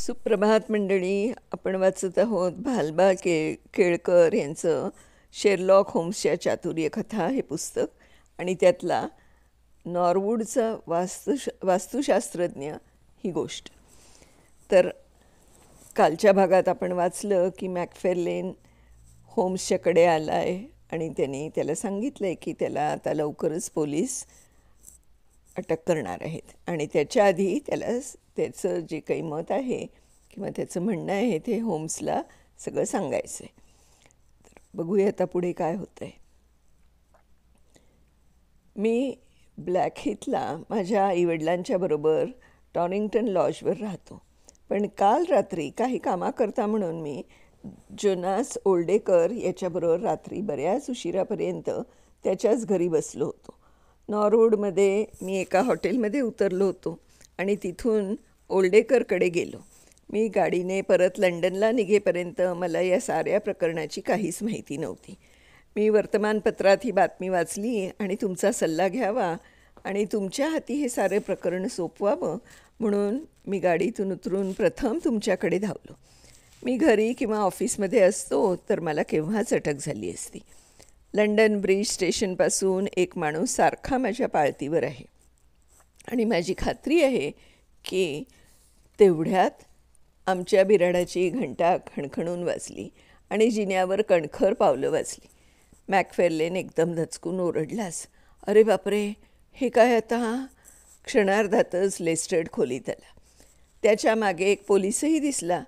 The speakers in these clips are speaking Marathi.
सुप्रभात मंडळी. आपण वाचत आहोत भालबा केळकर यांचं शेरलॉक होम्सच्या चातुर्य कथा हे पुस्तक आणि त्यातला नॉरवूडचा वास्तुशास्त्रज्ञ ही गोष्ट. तर कालच्या भागात आपण वाचलं की मॅकफेर्लेन होम्सच्याकडे आला आहे आणि त्यांनी त्याला सांगितलं आहे की त्याला आता लवकरच पोलीस अटक करणार आहेत आणि त्याच्या आधी त्याला त्याचं जे काही मत आहे किंवा त्याचं म्हणणं आहे ते होम्सला सगळं सांगायचं आहे. तर बघूया आता पुढे काय होतं आहे. मी ब्लॅकहीथला माझ्या आईवडिलांच्या बरोबर टॉरिंग्टन लॉजवर राहतो, पण काल रात्री काही कामाकरता म्हणून मी जोनास ओल्डेकर याच्याबरोबर रात्री बऱ्याच उशिरापर्यंत त्याच्याच घरी बसलो होतो. नॉरवूडमध्ये मी एका हॉटेलमध्ये उतरलो होतो आणि तिथून ओल्डेकरकडे गेलो. मी गाडीने परत लंडनला निघेपर्यंत मला या साऱ्या प्रकरणाची काहीच माहिती नव्हती. मी वर्तमानपत्रात ही बातमी वाचली आणि तुमचा सल्ला घ्यावा आणि तुमच्या हाती हे सारे प्रकरण सोपवावं म्हणून मी गाडीतून उतरून प्रथम तुमच्याकडे धावलो. मी घरी किंवा ऑफिसमध्ये असतो तर मला केव्हाच अटक झाली असती. लंडन ब्रिज स्टेशनपासून एक माणूस सारखा माझ्या पाळतीवर आहे आणि माझी खात्री आहे की तेवढ्यात आमच्या बिराडाची घंटा खणखणून वाजली आणि जिन्यावर कणखर पावलं वाजली. मॅकफेर्लेन एकदम धचकून ओरडलास, अरे बापरे, हे काय आता? क्षणार्धातच लेस्ट्रेड खोलीत आला. त्याच्या मागे एक पोलीसही दिसला.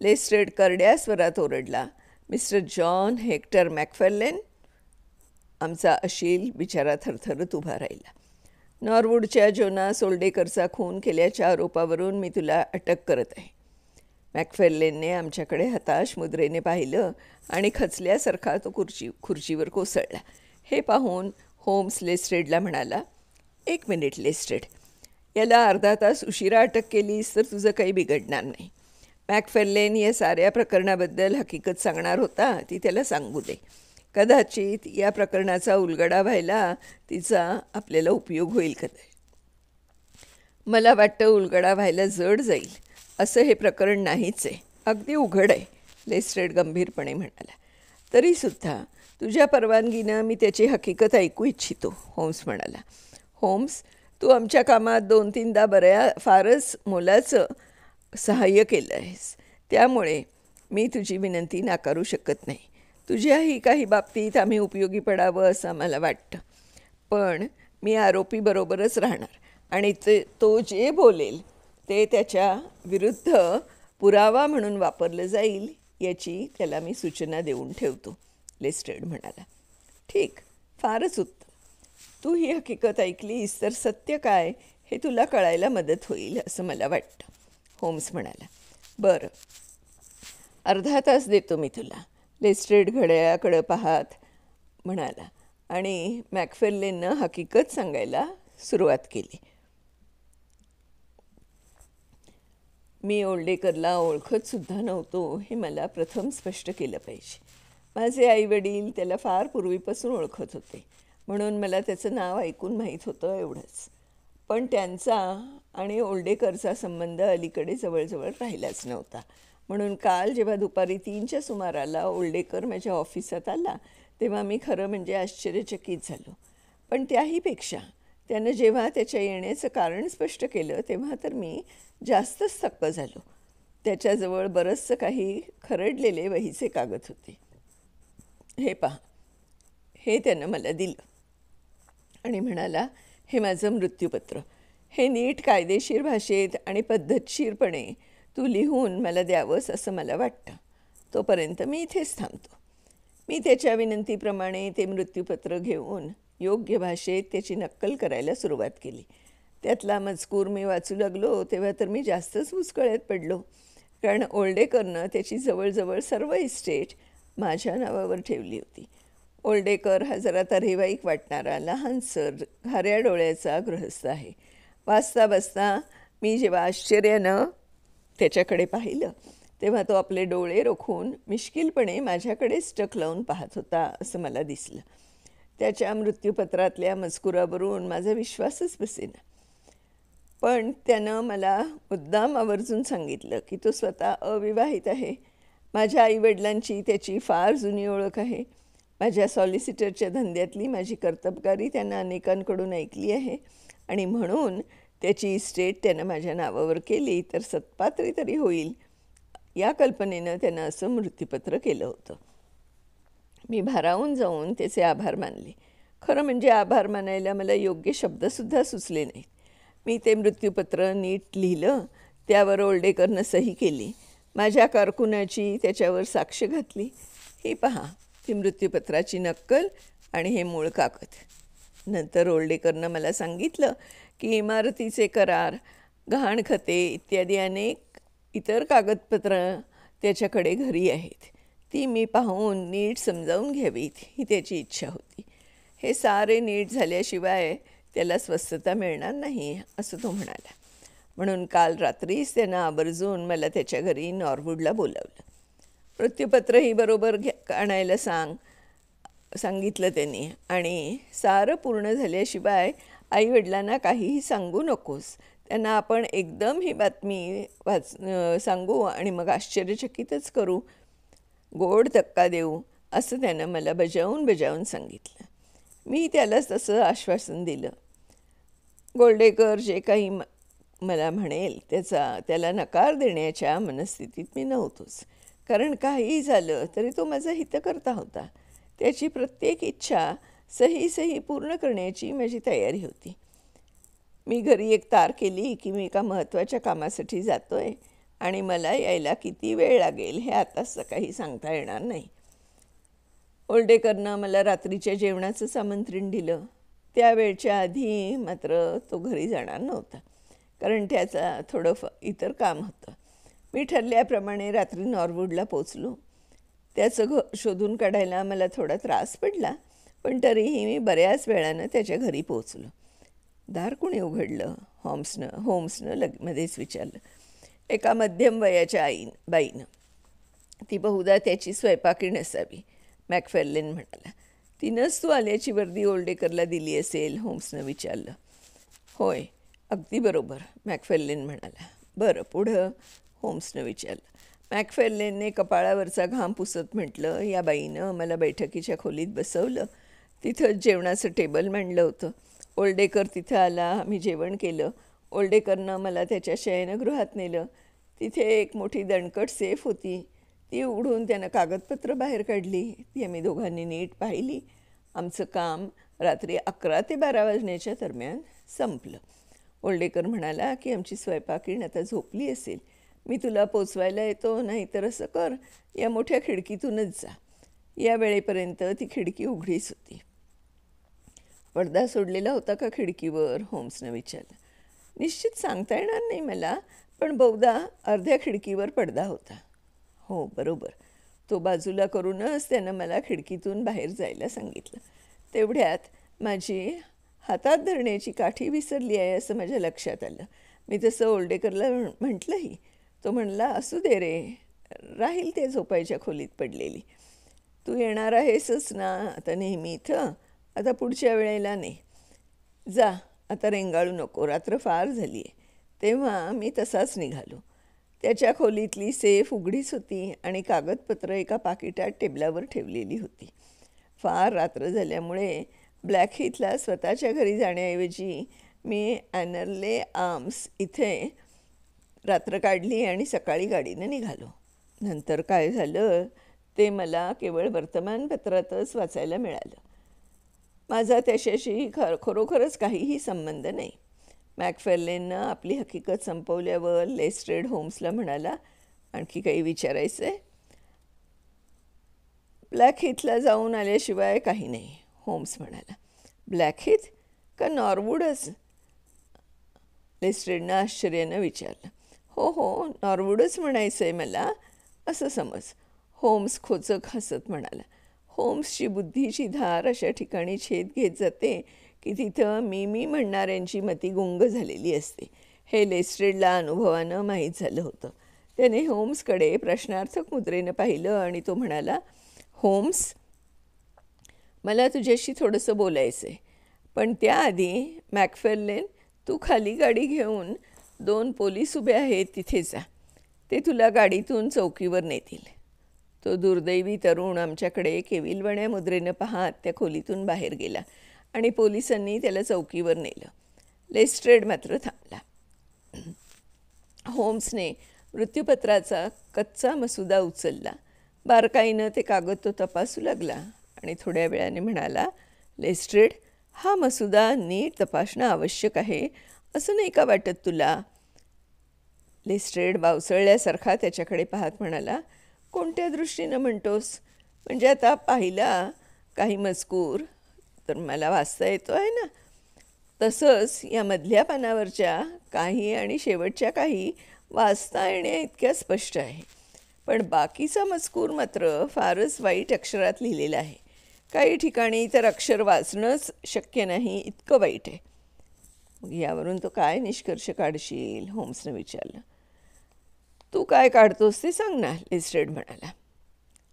लेस्ट्रेड करड्या स्वरात ओरडला, मिस्टर जॉन हेक्टर मॅकफेर्लेन. आमचा अशील बिचारा थरथरत उभा राहिला. नॉरवूडच्या जोनास ओल्डेकरचा खून केल्याच्या आरोपावरून मी तुला अटक करत आहे. मॅकफेर्लेनने आमच्याकडे हताश मुद्रेने पाहिलं आणि खचल्यासारखा तो खुर्चीवर कोसळला. हे पाहून होम्स लेस्ट्रेडला म्हणाला, एक मिनिट लेस्ट्रेड, याला अर्धा तास उशिरा अटक केलीस तर तुझं काही बिघडणार नाही. मॅकफेर्लेन या साऱ्या प्रकरणाबद्दल हकीकत सांगणार होता, ती त्याला सांगू दे. कदाचित या प्रकरणाचा उलगडा व्हायला तिचा आपल्याला उपयोग होईल. मला वाटतं उलगडा व्हायला जड जाईल. असं हे प्रकरण नाहीच आहे, अगदी उघड आहे, लेस्ट्रेड गंभीरपणे म्हणाला. तरीसुद्धा तुझ्या परवानगीनं मी त्याची हकीकत ऐकू इच्छितो, होम्स म्हणाला. होम्स, तू आमच्या कामात 2-3दा फारच मोलाचं सहाय्य केलं आहेस, त्यामुळे मी तुझी विनंती नाकारू शकत नाही. तुझ्याही काही बाबतीत आम्ही उपयोगी पडावं असं आम्हाला वाटतं, पण मी आरोपीबरोबरच राहणार आणि तो जे बोलेल ते त्याच्या विरुद्ध पुरावा म्हणून वापरलं जाईल याची त्याला मी सूचना देऊन ठेवतो, लेस्ट्रेड म्हणाला. ठीक, फारच उत्तम. तू ही हकीकत ऐकलीस तर सत्य काय हे तुला कळायला मदत होईल असं मला वाटतं, होम्स म्हणाला. बरं, अर्धा तास देतो मी तुला, लेस्ट्रेड घड्याळाकडे पाहत म्हणाला आणि मॅकफेर्लेननं हकीकत सांगायला सुरुवात केली. मी ओल्डेकरला ओळखतसुद्धा नव्हतो हे मला प्रथम स्पष्ट केलं पाहिजे. माझे आईवडील त्याला फार पूर्वीपासून ओळखत होते म्हणून मला त्याचं नाव ऐकून माहीत होतं एवढंच. पण त्यांचा आणि ओल्डेकरचा संबंध अलीकडे जवळजवळ राहिलाच नव्हता. म्हणून काल जेव्हा दुपारी 3च्या सुमाराला ओल्डेकर माझ्या ऑफिसात आला तेव्हा मी खरं म्हणजे आश्चर्यचकित झालो. पण त्याहीपेक्षा त्यानं जेव्हा त्याच्या येण्याचं कारण स्पष्ट केलं तेव्हा तर मी जास्तच थक्क झालो. त्याच्याजवळ बरंचसं काही खरडलेले वहीचे कागद होते. हे पहा, हे त्यानं मला दिलं आणि म्हणाला, हे माझं मृत्यूपत्र. हे नीट कायदेशीर भाषेत आणि पद्धतशीरपणे तू लिहून मला द्यावंस असं मला वाटतं. तोपर्यंत मी इथेच थांबतो. मी त्याच्या विनंतीप्रमाणे ते मृत्यूपत्र घेऊन योग्य भाषेत त्याची नक्कल करायला सुरुवात केली. त्यातला मजकूर मी वाचू लागलो तेव्हा तर मी जास्तच मुस्कळ्यात पडलो, कारण ओल्डेकरनं त्याची जवळजवळ सर्व इस्टेट माझ्या नावावर ठेवली होती. ओल्डेकर हा जरा तऱ्हेवाईक वाटणारा लहानसर घाऱ्या डोळ्याचा गृहस्थ आहे. वाचता बसता मी जेव्हा आश्चर्यानं त्याच्याकडे पाहिलं तेव्हा तो आपले डोळे रोखून मिश्किलपणे माझ्याकडेच टक लावून पाहत होता असं मला दिसलं. त्याच्या मृत्यूपत्रातल्या मजकुरावरून माझा विश्वासच बसेना. पण त्यानं मला मुद्दाम आवर्जून सांगितलं की तो स्वतः अविवाहित आहे. माझ्या आईवडिलांची त्याची फार जुनी ओळख आहे. माझ्या सॉलिसिटरच्या धंद्यातली माझी कर्तबगारी त्यानं अनेकांकडून ऐकली आहे आणि म्हणून त्याची इस्टेट त्यानं माझ्या नावावर केली तर सत्पात्री तरी होईल या कल्पनेनं त्यानं असं मृत्यूपत्र केलं होतं. मी भारावून जाऊन त्याचे आभार मानले. खरं म्हणजे आभार मानायला मला योग्य शब्दसुद्धा सुचले नाहीत. मी ते मृत्यूपत्र नीट लिहिलं, त्यावर ओल्डेकरनं सही केली, माझ्या कारकुनाची त्याच्यावर साक्ष घातली. ही पहा, ती मृत्यूपत्राची नक्कल आणि हे मूळ कागद. नंतर ओल्डेकरनं मला सांगितलं की इमारतीचे करार, गहाणखते इत्यादी अनेक इतर कागदपत्र त्याच्याकडे घरी आहेत. ती मी पाहून नीट समजावून घ्यावीत ही त्याची इच्छा होती. हे सारे नीट झाल्याशिवाय त्याला स्वस्थता मिळणार नाही असं तो म्हणाला. म्हणून काल रात्रीच त्यानं आवर्जून मला त्याच्या घरी नॉरवूडला बोलावलं. मृत्यूपत्रही बरोबर आणायला सांगितलं त्यांनी आणि सारं पूर्ण झाल्याशिवाय आईवडिलांना काहीही सांगू नकोस. त्यांना आपण एकदम ही बातमी सांगू आणि मग आश्चर्यचकितच करू, गोड धक्का देऊ असं त्यानं मला बजावून सांगितलं. मी त्यालाच तसं आश्वासन दिलं. गोल्डेकर जे काही मला म्हणेल त्याला नकार देण्याच्या मनस्थितीत मी नव्हतोच. कारण काहीही झालं तरी तो माझा हितकर्ता होता. त्याची प्रत्येक इच्छा सही पूर्ण करण्याची माझी तयारी होती. मी घरी एक तार केली की मी एका महत्त्वाच्या कामासाठी जातोय आणि मला यायला किती वेळ लागेल हे आताच काही सांगता येणार नाही. ओल्डेकरनं मला रात्रीच्या जेवणाचंच आमंत्रण दिलं. त्या वेळच्या आधी मात्र तो घरी जाणार नव्हता, कारण त्याचा थोडं इतर काम होतं. मी ठरल्याप्रमाणे रात्री नॉरवूडला पोचलो. त्याचं शोधून काढायला मला थोडा त्रास पडला, पण तरीही मी बऱ्याच वेळानं त्याच्या घरी पोचलो. दार कोणी उघडलं? होम्सनं मध्येच विचारलं. एका मध्यम वयाच्या बाईनं. ती बहुधा त्याची स्वयंपाकीण असावी, मॅकफार्लेन म्हणाला. तिनंच तू आल्याची वर्दी ओल्डेकरला दिली असेल, होम्सनं विचारलं. होय, अगदी बरोबर, मॅकफार्लेन म्हणाला. बरं, पुढं? होम्सनं विचारलं. मॅकफार्लेनने कपाळावरचा घाम पुसत म्हटलं. या बाईनं मला बैठकीच्या खोलीत बसवलं. तिथंच जेवणाचं टेबल मांडलं होतं. ओल्डेकर तिथं आला. आम्ही जेवण केलं. ओल्डेकरनं मला त्याच्या शयनगृहात नेलं. तिथे एक मोठी दणकट सेफ होती. ती उघडून त्यानं कागदपत्र बाहेर काढली. ती आम्ही दोघांनी नीट पाहिली. आमचं काम रात्री 11 ते 12 वाजण्याच्या दरम्यान संपलं. ओल्डेकर म्हणाला की आमची स्वयंपाकीण आता झोपली असेल. मी तुला पोचवायला येतो, नाही तर असं कर, या मोठ्या खिडकीतूनच जा. या वेळेपर्यंत ती खिडकी उघडीच होती. पडदा सोडलेला होता का खिडकीवर? होम्सनं विचारलं. निश्चित सांगता येणार नाही मला, पण बहुधा अर्ध्या खिडकीवर पडदा होता. हो, बरोबर. तो बाजूला करूनच त्यानं मला खिडकीतून बाहेर जायला सांगितलं. तेवढ्यात माझी हातात धरण्याची काठी विसरली आहे असं माझ्या लक्षात आलं. मी तसं ओल्डेकरला म्हटलंही. तो म्हणला, असू दे रे, राहील ते झोपायच्या खोलीत पडलेली. तू येणार आहेसच ना आता नेहमी इथं, आता पुढच्या वेळेला नाही. जा, आता रेंगाळू नको, रात्र फार झाली आहे. तेव्हा मी तसाच निघालो. त्याच्या खोलीतली सेफ उघडीच होती आणि कागदपत्र एका पाकिटात टेबलावर ठेवलेली होती. फार रात्र झाल्यामुळे ब्लॅकहीथला स्वतःच्या घरी जाण्याऐवजी मी ॲनरले आर्म्स इथे रात्र काढली आणि सकाळी गाडीनं निघालो. नंतर काय झालं ते मला केवळ वर्तमानपत्रातच वाचायला मिळालं. माझा त्याच्याशी खरोखरच काहीही संबंध नाही. मॅकफार्लेननं आपली हकीकत संपवल्यावर लेस्ट्रेड होम्सला म्हणाला, आणखी काही विचारायचं आहे? ब्लॅकहीथला जाऊन आल्याशिवाय काही नाही, होम्स म्हणाला. ब्लॅकहीथ का नॉरवूडच? लेस्ट्रेडनं आश्चर्यानं विचारलं. हो, नॉरवूडच म्हणायचं आहे मला, असं समज, होम्स खोचक हसत म्हणाला. होम्सची बुद्धीची धार अशा ठिकाणी छेद घेत जाते की तिथं मी म्हणणाऱ्यांची मती गुंग झालेली असते. हे लेस्ट्रेडला अनुभवानं माहीत झालं होतं. त्याने होम्सकडे प्रश्नार्थक मुद्रेनं पाहिलं आणि तो म्हणाला, होम्स, मला तुझ्याशी थोडंसं बोलायचं आहे, पण त्याआधी मॅकफार्लेन, तू खाली गाडी घेऊन 2 पोलीस उभे आहेत तिथे जा. ते तुला गाडीतून चौकीवर नेतील. तो दुर्दैवी तरुण आमच्याकडे केविलवाण्या मुद्रेनं पाहत त्या खोलीतून बाहेर गेला आणि पोलिसांनी त्याला चौकीवर नेलं. लेस्ट्रेड मात्र थांबला. होम्सने मृत्यूपत्राचा कच्चा मसुदा उचलला. बारकाईनं ते कागद तो तपासू लागला आणि थोड्या वेळाने म्हणाला, लेस्ट्रेड, हा मसुदा नीट तपासणं आवश्यक आहे असं नाही का वाटत तुला? लेस्ट्रेड बावसळल्यासारखा त्याच्याकडे पाहत म्हणाला, कोणत्या दृष्टीनं म्हणतोस? म्हणजे आता पाहिला काही मजकूर तर मला वाचता येतो आहे ना. तसंच या मधल्या पानावरच्या काही आणि शेवटच्या काही वाचता येण्या इतक्या स्पष्ट आहे. पण बाकीचा मजकूर मात्र फारच वाईट अक्षरात लिहिलेला आहे. काही ठिकाणी तर अक्षर वाचणंच शक्य नाही इतकं वाईट आहे. मग यावरून तो काय निष्कर्ष काढशील? होम्सनं विचारलं. तू काय काढतोस ते सांग ना, लेस्ट्रेड म्हणाला.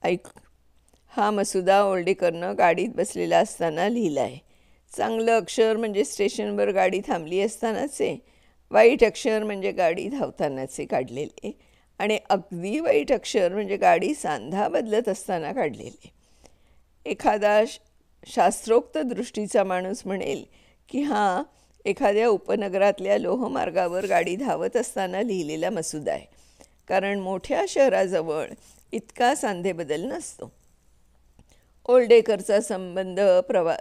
ऐक, हा मसुदा ओल्डेकरनं गाडीत बसलेला असताना लिहिला आहे. चांगलं अक्षर म्हणजे स्टेशनवर गाडी थांबली असतानाचे, वाईट अक्षर म्हणजे गाडी धावतानाचे काढलेले, आणि अगदी वाईट अक्षर म्हणजे गाडी सांधा बदलत असताना काढलेले. एखादा शास्त्रोक्त दृष्टीचा माणूस म्हणेल की हा एखाद्या उपनगरातल्या लोहमार्गावर गाडी धावत असताना लिहिलेला मसुदा आहे, कारण मोठ्या शहराजवळ इतका सांधेबदल नसतो. ओल्डेकरचा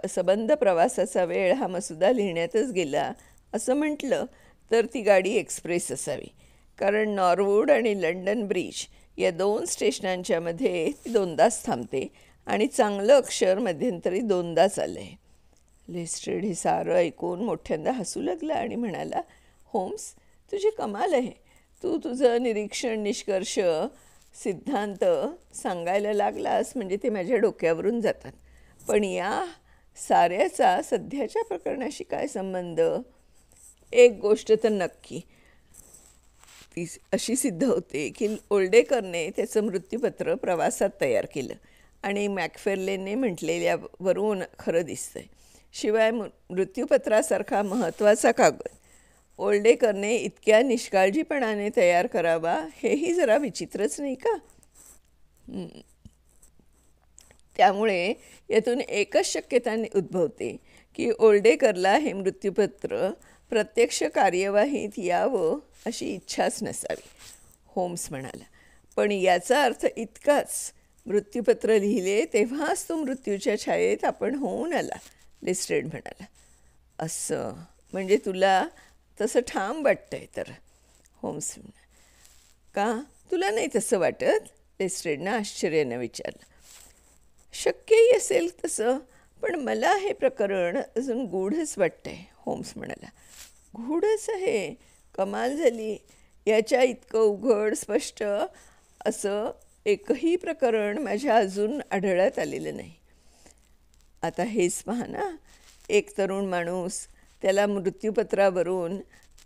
सबंध प्रवासाचा वेळ हा मसुदा लिहिण्यातच गेला असं म्हटलं तर ती गाडी एक्सप्रेस असावी, कारण नॉरवूड आणि लंडन ब्रिज या 2 स्टेशनांच्या मध्ये ती 2दाच थांबते आणि चांगलं अक्षर मध्यंतरी 2दाच आलं आहे. लेस्ट्रेड हे सारं ऐकून मोठ्यांदा हसू लागला आणि म्हणाला, होम्स, तुझी कमाल आहे. तू तुझं निरीक्षण, निष्कर्ष, सिद्धांत सांगायला लागलास म्हणजे ते माझ्या डोक्यावरून जातात. पण या साऱ्याचा सध्याच्या प्रकरणाशी काय संबंध? एक गोष्ट तर नक्की, ती अशी सिद्ध होते की ओल्डेकरने त्याचं मृत्यूपत्र प्रवासात तयार केलं आणि मॅकफेर्लेनने म्हटलेल्यावरून खरं दिसतंय. शिवाय मृत्यूपत्रासारखा महत्त्वाचा कागद ओल्डेकरने इतक्या निष्काळजीपणाने तयार करावा हेही जरा विचित्रच नाही का? त्यामुळे यातून एकच शक्यता उद्भवते की ओल्डेकरला हे मृत्यूपत्र प्रत्यक्ष कार्यवाहीत यावं अशी इच्छाच नसावी, होम्स म्हणाला. पण याचा अर्थ इतकाच, मृत्यूपत्र लिहिले तेव्हाच तो मृत्यूच्या छायेत आपण होऊन आला, लेस्ट्रेड म्हणाला. असं म्हणजे तुला तसं ठाम वाटतंय तर? होम्स म्हणाला. का, तुला नाही तसं वाटत? लेस्ट्रेडनं आश्चर्यानं विचारलं. शक्यही असेल तसं, पण मला हे प्रकरण अजून गूढच वाटतंय, होम्स म्हणाला. गूढच आहे? कमाल झाली. याच्या इतकं उघड स्पष्ट असं एकही प्रकरण माझ्या अजून आढळत आलेलं नाही. आता हेच पहा ना, एक तरुण माणूस, त्याला मृत्यूपत्रावरून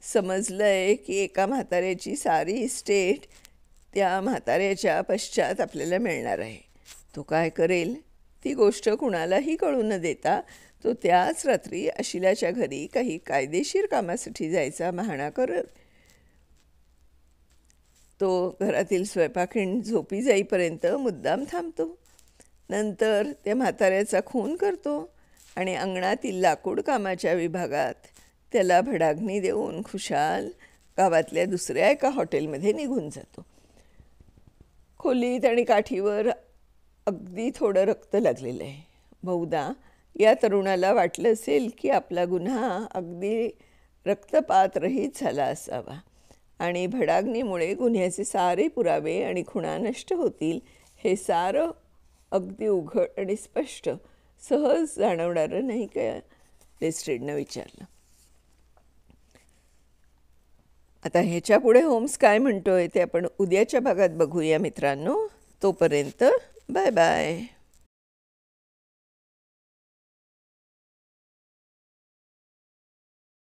समजलं आहे की एका म्हाताऱ्याची सारी इस्टेट त्या म्हाताऱ्याच्या पश्चात आपल्याला मिळणार आहे. तो काय करेल? ती गोष्ट कुणालाही कळू न देता तो त्याच रात्री अशिलाच्या घरी काही कायदेशीर कामासाठी जायचा बहाणा करत. तो घरातील स्वयंपाकीण झोपी जाईपर्यंत मुद्दाम थांबतो. नंतर त्या म्हाताऱ्याचा खून करतो आणि अंगणातील लाकूड कामाच्या विभागात त्याला भडागणी देऊन खुशाल गावातल्या दुसऱ्या एका हॉटेलमध्ये निघून जातो. खोलीत आणि काठीवर अगदी थोडं रक्त लागलेलं आहे. बहुधा या तरुणाला वाटलं असेल की आपला गुन्हा अगदी रक्तपातरहित झाला असावा आणि भडागणीमुळे गुन्ह्याचे सारे पुरावे आणि खुणा नष्ट होतील हे सारं अगदी उघड आणि स्पष्ट सहज जाणवणारं नाही का? लेस्ट्रेडनं विचारलं. आता ह्याच्या पुढे होम्स काय म्हणतोय ते आपण उद्याच्या भागात बघूया मित्रांनो. तोपर्यंत बाय बाय.